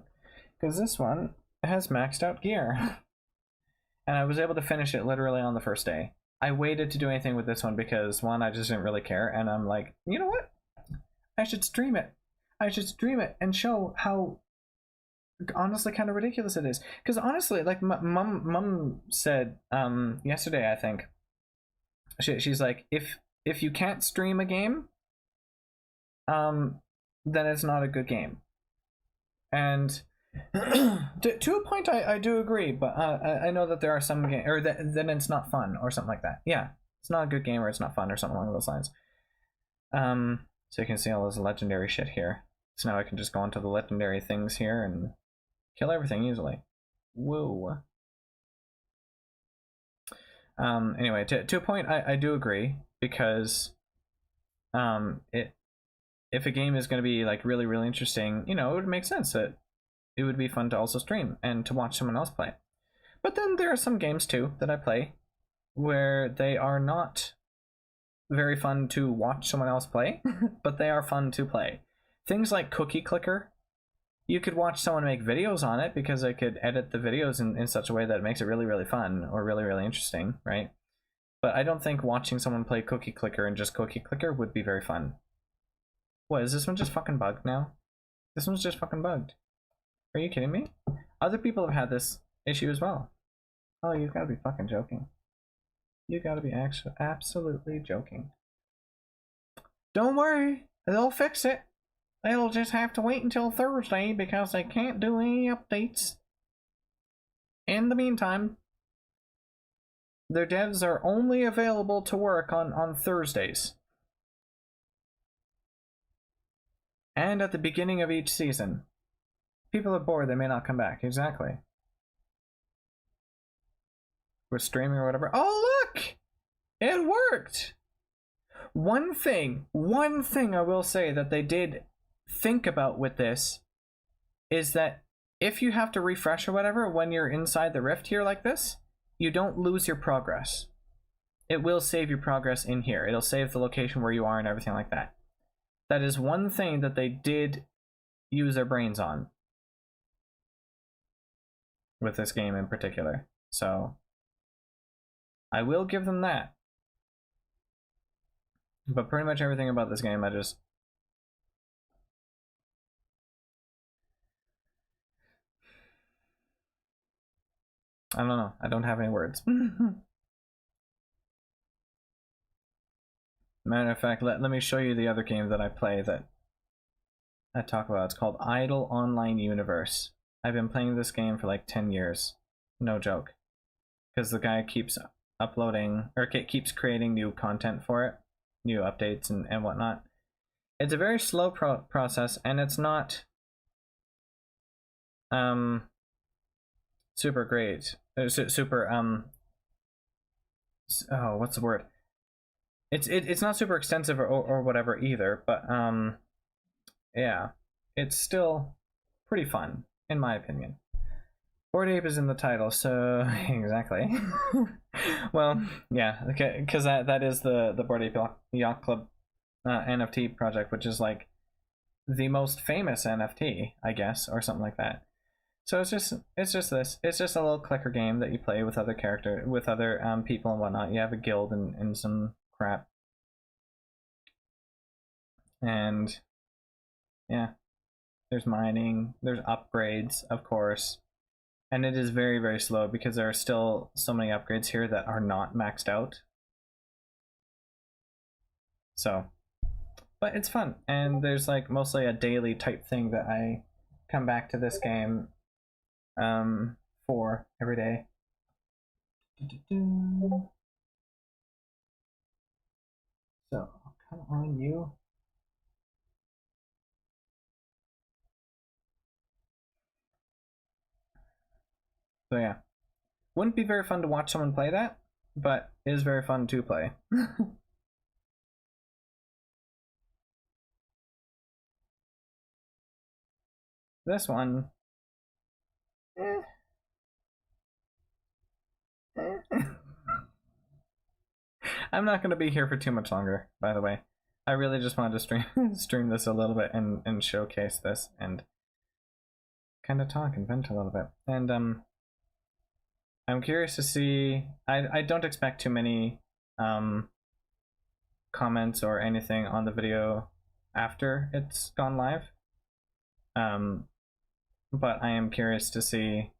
because this one has maxed out gear. And I was able to finish it literally on the first day. I waited to do anything with this one because one, I just didn't really care, and I'm like, you know what? I should stream it. I should stream it and show how honestly kind of ridiculous it is. Because honestly, like mom said yesterday, I think she's like, if you can't stream a game, then it's not a good game. And to a point, I do agree, but I know that there are some games, or that then it's not fun or something like that. Yeah, it's not a good game or it's not fun or something along those lines. So you can see all this legendary shit here. So now I can just go onto the legendary things here and kill everything easily. Whoa. Anyway, to a point, I do agree, because if a game is going to be like really, really interesting, you know, it would make sense that it would be fun to also stream and to watch someone else play. But then there are some games too that I play where they are not very fun to watch someone else play, but they are fun to play. Things like Cookie Clicker. You could watch someone make videos on it because they could edit the videos in such a way that it makes it really, really fun or really, really interesting, right? But I don't think watching someone play Cookie Clicker and just Cookie Clicker would be very fun. What, is this one just fucking bugged now? This one's just fucking bugged. Are you kidding me? Other people have had this issue as well. Oh, you've got to be fucking joking. You got to be actually absolutely joking. Don't worry, they'll fix it. They'll just have to wait until Thursday because they can't do any updates. In the meantime, their devs are only available to work on Thursdays. And at the beginning of each season. People are bored, they may not come back. Exactly. We're streaming or whatever. Oh, look! It worked! One thing I will say that they did think about with this is that if you have to refresh or whatever when you're inside the rift here like this, you don't lose your progress. It will save your progress in here. It'll save the location where you are and everything like that. That is one thing that they did use their brains on with this game in particular. So I will give them that. But pretty much everything about this game, I don't know. I don't have any words. Matter of fact, let me show you the other game that I play that I talk about. It's called Idle Online Universe. I've been playing this game for like 10 years. No joke. Because the guy keeps uploading, or keeps creating new content for it. New updates and whatnot. It's a very slow process, and it's not super great. Super oh, what's the word? It's not super extensive or whatever either, but yeah, it's still pretty fun in my opinion. Bored Ape is in the title, so exactly. Well, yeah, okay, because that is the Bored Ape Yacht Club NFT project, which is like the most famous NFT, I guess, or something like that. So it's just this. It's just a little clicker game that you play with other people and whatnot. You have a guild and some crap, and yeah, there's mining, there's upgrades, of course. And it is very, very slow because there are still so many upgrades here that are not maxed out. So, but it's fun. And there's like mostly a daily type thing that I come back to this game for every day. So, come on, you. So yeah, wouldn't be very fun to watch someone play that, but is very fun to play. This one, I'm not going to be here for too much longer, by the way. I really just wanted to stream this a little bit and showcase this and kind of talk and vent a little bit. And I'm curious to see. I don't expect too many comments or anything on the video after it's gone live. But I am curious to see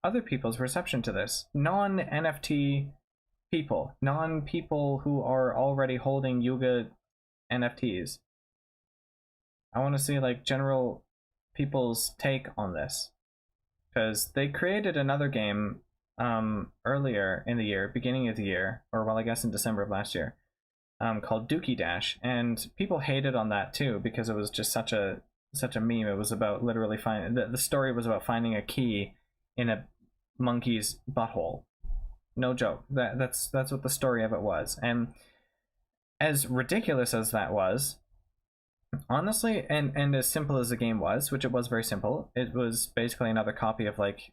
other people's reception to this. Non-NFT people, non-people who are already holding Yuga NFTs. I want to see like general people's take on this, because they created another game earlier in the year, beginning of the year, or well, I guess in December of last year, called Dookie Dash, and people hated on that too because it was just such a meme. It was about literally finding the story was about finding a key in a monkey's butthole. No joke. That's what the story of it was. And as ridiculous as that was, honestly, and as simple as the game was, which it was very simple, it was basically another copy of like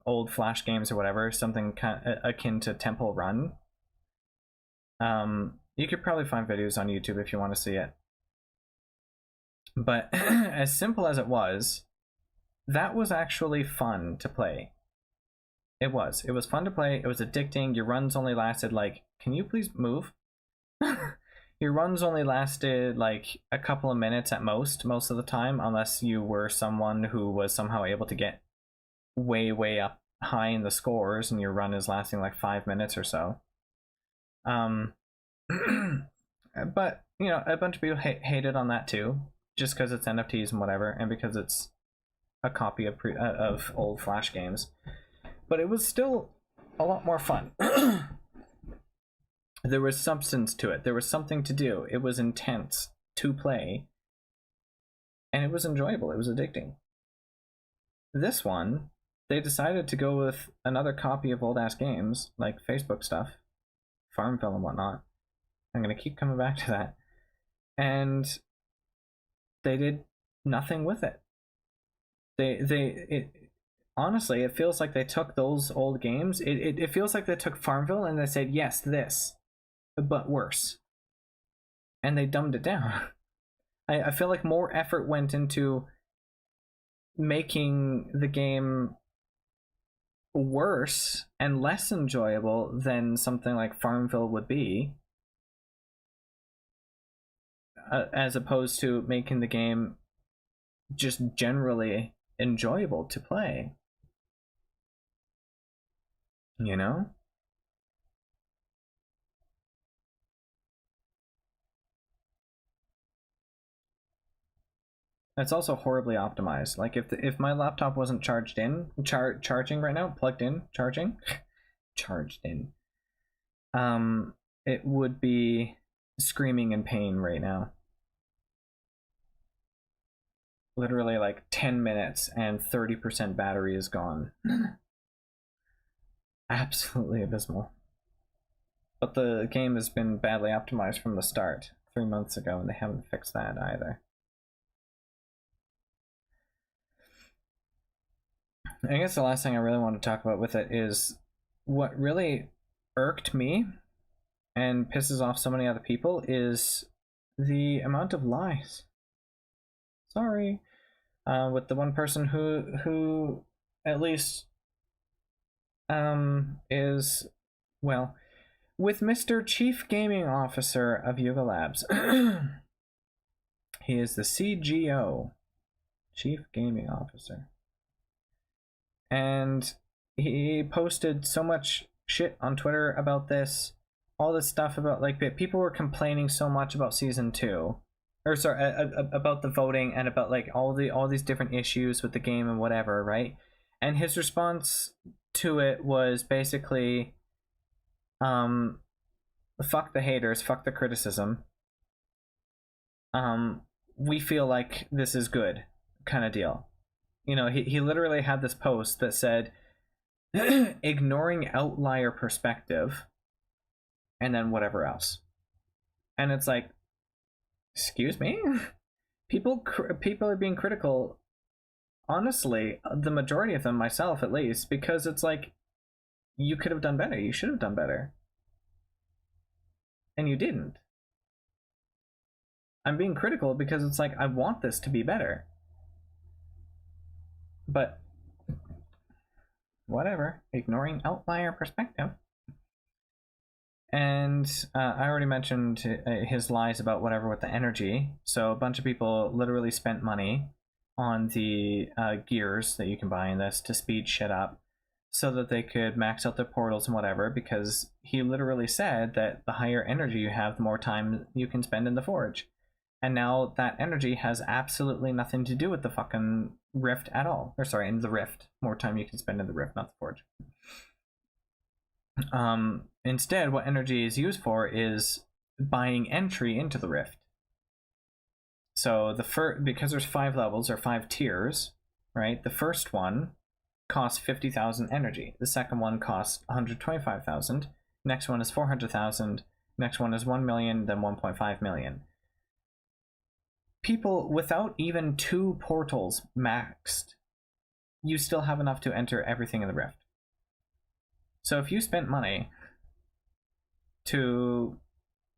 old Flash games or whatever, something kind of akin to Temple Run. You could probably find videos on YouTube if you want to see it. But as simple as it was, that was actually fun to play. It was fun to play. It was addicting. Your runs only lasted like, can you please move? Your runs only lasted like a couple of minutes at most of the time, unless you were someone who was somehow able to get way up high in the scores and your run is lasting like 5 minutes or so. But you know, a bunch of people hated on that too, just because it's NFTs and whatever, and because it's a copy of old Flash games. But it was still a lot more fun. There was substance to it. There was something to do. It was intense to play, and it was enjoyable. It was addicting. This one, they decided to go with another copy of old-ass games, like Facebook stuff, Farmville and whatnot. I'm going to keep coming back to that. And they did nothing with it. Honestly, it feels like they took those old games. It feels like they took Farmville and they said, yes, this, but worse. And they dumbed it down. I feel like more effort went into making the game worse and less enjoyable than something like Farmville would be, as opposed to making the game just generally enjoyable to play. You know? It's also horribly optimized. Like if my laptop wasn't charging right now, plugged in, charging, charged in, it would be screaming in pain right now. Literally like 10 minutes and 30% battery is gone. Absolutely abysmal. But the game has been badly optimized from the start 3 months ago, and they haven't fixed that either. I guess the last thing I really want to talk about with it is what really irked me and pisses off so many other people is the amount of lies. Sorry. With the one person who at least is, well, with Mr. Chief Gaming Officer of Yuga Labs. He is the CGO, Chief Gaming Officer. And he posted so much shit on Twitter about this, all this stuff about, like, people were complaining so much about season 2, or sorry, about the voting and about like all these different issues with the game and whatever, right? And his response to it was basically, fuck the haters, fuck the criticism. We feel like this is good, kind of deal. You know, he literally had this post that said, ignoring outlier perspective, and then whatever else. And it's like, excuse me? People are being critical, honestly, the majority of them, myself at least, because it's like, you could have done better, you should have done better. And you didn't. I'm being critical because it's like, I want this to be better. But whatever, ignoring outlier perspective. And I already mentioned his lies about whatever with the energy. So a bunch of people literally spent money on the gears that you can buy in this to speed shit up, so that they could max out their portals and whatever, because he literally said that the higher energy you have, the more time you can spend in the forge. And now that energy has absolutely nothing to do with the fucking rift at all. Or sorry, in the rift. More time you can spend in the rift, not the forge. Instead, what energy is used for is buying entry into the rift. So because there's 5 levels or 5 tiers, right? The first one costs 50,000 energy. The second one costs 125,000. Next one is 400,000. Next one is 1 million, then 1.5 million. People without even 2 portals maxed, you still have enough to enter everything in the rift. So if you spent money to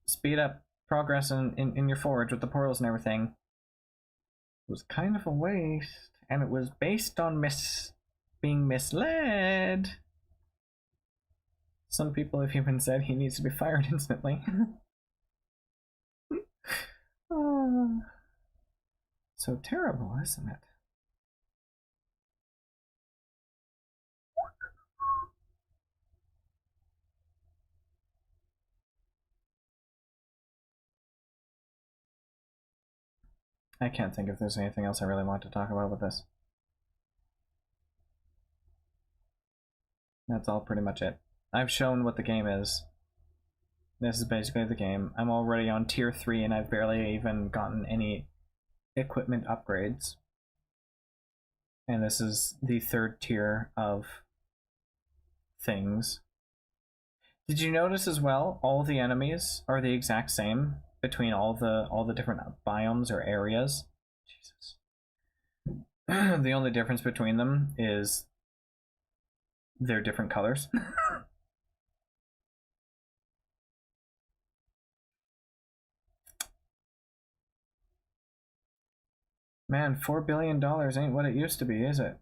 speed up progress in your forge with the portals and everything, it was kind of a waste, and it was based on being misled. Some people have even said he needs to be fired instantly. So terrible, isn't it? I can't think if there's anything else I really want to talk about with this. That's all pretty much it. I've shown what the game is. This is basically the game. I'm already on tier 3 and I've barely even gotten any equipment upgrades. And this is the 3rd tier of things. Did you notice as well, all the enemies are the exact same between all the different biomes or areas? Jesus. The only difference between them is they're different colors. Man, $4 billion ain't what it used to be, is it?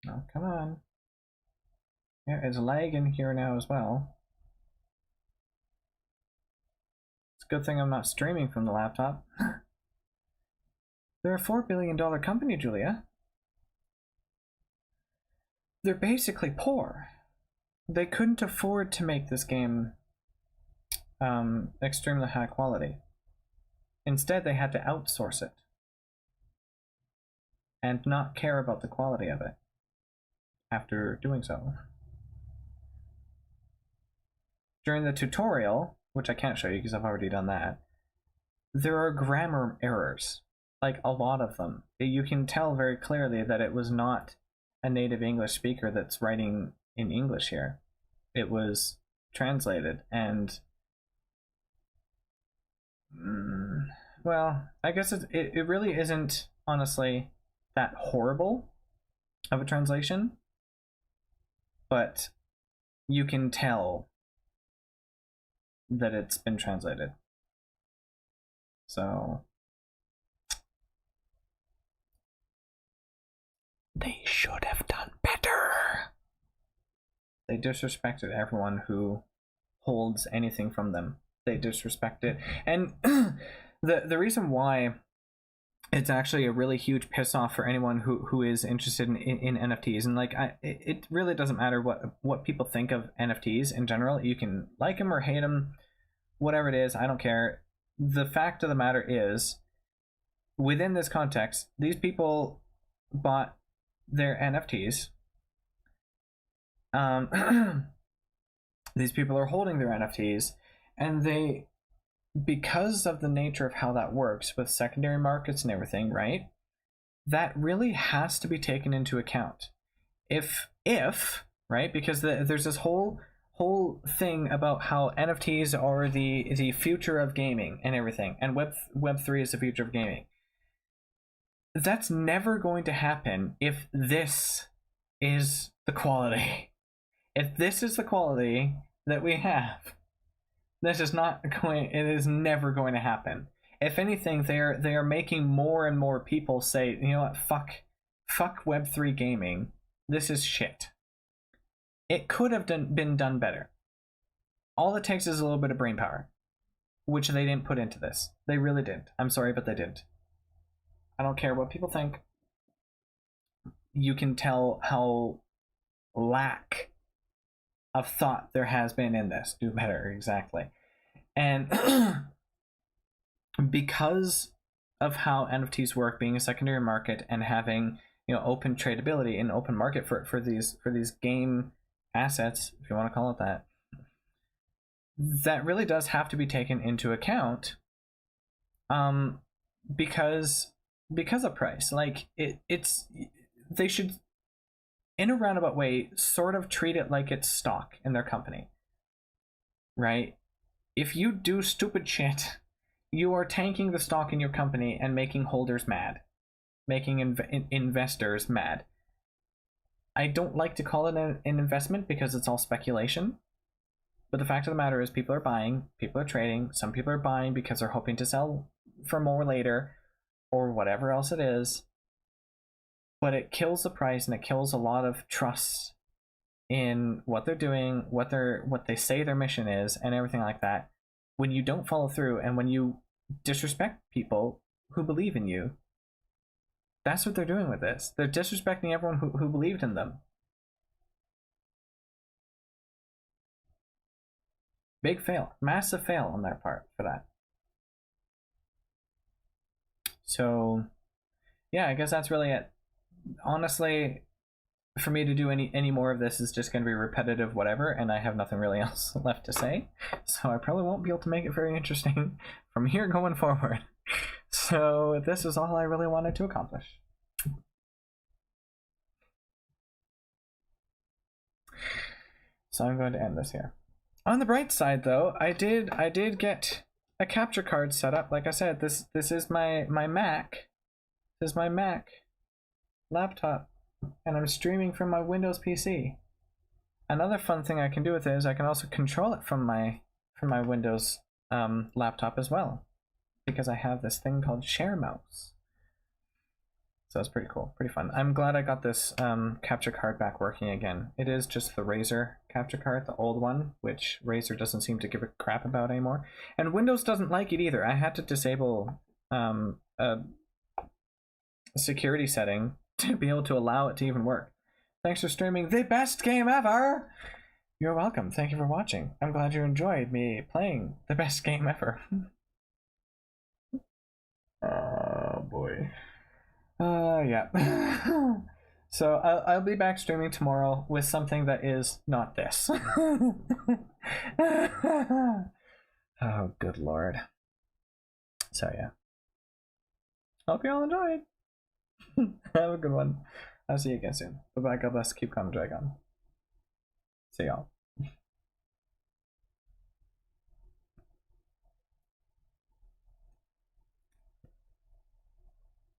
Oh, come on. Yeah, it's lagging here now as well. It's a good thing I'm not streaming from the laptop. They're a $4 billion company, Julia. They're basically poor. They couldn't afford to make this game extremely high quality. Instead, they had to outsource it and not care about the quality of it after doing so. During the tutorial, which I can't show you because I've already done that, there are grammar errors, like a lot of them. You can tell very clearly that it was not a native English speaker that's writing in English here. It was translated, and well, I guess it really isn't, honestly, that horrible of a translation, but you can tell that it's been translated. So they should have done better. They disrespected everyone who holds anything from them. They disrespect it. And the reason why it's actually a really huge piss off for anyone who is interested in NFTs, and like it really doesn't matter what people think of NFTs in general. You can like them or hate them, whatever it is, I don't care. The fact of the matter is, within this context, these people bought their NFTs. These people are holding their NFTs, and they, because of the nature of how that works with secondary markets and everything, right? That really has to be taken into account. If right, because there's this whole thing about how NFTs are the future of gaming and everything, and Web3 is the future of gaming. That's never going to happen if this is the quality. If this is the quality that we have, this is not going. It is never going to happen. If anything, they are making more and more people say, you know what, fuck Web3 gaming. This is shit. It could have been done better. All it takes is a little bit of brain power. which they didn't put into this. They really didn't. I'm sorry, but they didn't. I don't care what people think. You can tell how lack of thought there has been in this. Do better, exactly. And because of how NFTs work, being a secondary market and having, you know, open tradability and open market for these game assets, if you want to call it that, that really does have to be taken into account. Because of price, like it's they should, in a roundabout way, sort of treat it like it's stock in their company, right? If you do stupid shit, you are tanking the stock in your company and making holders mad, making investors mad. I don't like to call it an investment because it's all speculation. But the fact of the matter is, people are buying, people are trading. Some people are buying because they're hoping to sell for more later, or whatever else it is. But it kills the price, and it kills a lot of trust in what they're doing, what they say their mission is, and everything like that. When you don't follow through, and when you disrespect people who believe in you, that's what they're doing with this. They're disrespecting everyone who believed in them. Big fail, massive fail on their part for that. So yeah, I guess that's really it. Honestly, for me to do any more of this is just going to be repetitive whatever, and I have nothing really else left to say, so I probably won't be able to make it very interesting from here going forward. So this is all I really wanted to accomplish. So I'm going to end this here. On the bright side, though, I did get a capture card set up. Like I said, this is my Mac. This is my Mac laptop, and I'm streaming from my Windows PC. Another fun thing I can do with it is I can also control it from my Windows laptop as well, because I have this thing called Share Mouse. So it's pretty cool, pretty fun. I'm glad I got this capture card back working again. It is just the Razer capture card, the old one, which Razer doesn't seem to give a crap about anymore. And Windows doesn't like it either. I had to disable a security setting to be able to allow it to even work. Thanks for streaming the best game ever! You're welcome. Thank you for watching. I'm glad you enjoyed me playing the best game ever. Oh boy. Yeah. So I'll be back streaming tomorrow with something that is not this. Oh, good lord. So yeah. Hope you all enjoyed. Have a good one. I'll see you again soon. Bye bye. God bless. Keep calm, Dragon. See y'all.